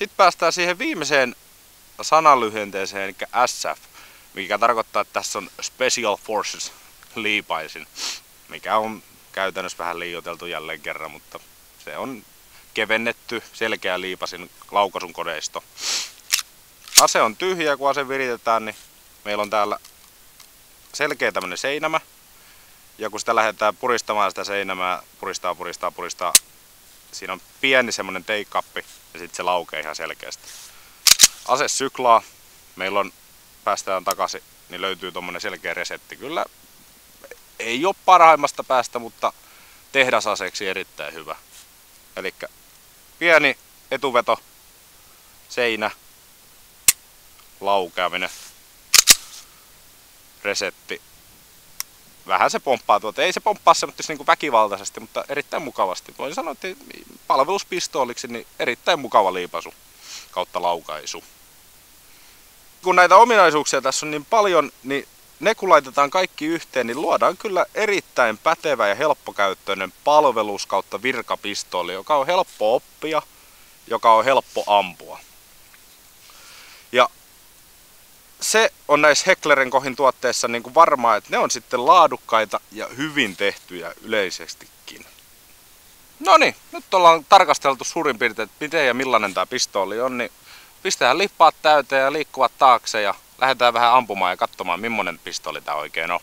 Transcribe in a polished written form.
Sitten päästään siihen viimeiseen sanalyhenteeseen, eli SF, mikä tarkoittaa, että tässä on Special Forces liipaisin, mikä on käytännössä vähän liioiteltu jälleen kerran, mutta se on kevennetty selkeä liipasin laukaisun koneisto. Ase on tyhjä, kun ase viritetään, niin meillä on täällä selkeä tämmönen seinämä. Ja kun sitä lähdetään puristamaan sitä seinämää, puristaa, siinä on pieni semmonen take-up ja sitten se laukee ihan selkeästi. Ase syklaa, meillä on, päästään takaisin, niin löytyy tommonen selkeä resetti. Kyllä ei ole parhaimmasta päästä, mutta tehdasaseeksi erittäin hyvä. Elikkä pieni etuveto, seinä, laukeaminen, resetti. Vähän se pomppaa tuolta. Ei se pomppaa semmoisesti niin kuin väkivaltaisesti, mutta erittäin mukavasti. Voin sanoa, että palveluspistooliksi niin erittäin mukava liipaisu kautta laukaisu. Kun näitä ominaisuuksia tässä on niin paljon, niin ne kun laitetaan kaikki yhteen, niin luodaan kyllä erittäin pätevä ja helppokäyttöinen palvelus kautta virkapistooli, joka on helppo oppia, joka on helppo ampua. Ja se on näissä Hecklerin kohin tuotteissa niin kuin varmaa, että ne on sitten laadukkaita ja hyvin tehtyjä yleisestikin. No niin, nyt ollaan tarkasteltu suurin piirtein, että miten ja millainen tämä pistooli on, niin pistetään lippaat täyteen ja liikkuvat taakse ja lähdetään vähän ampumaan ja katsomaan, millainen pistooli tämä oikein on.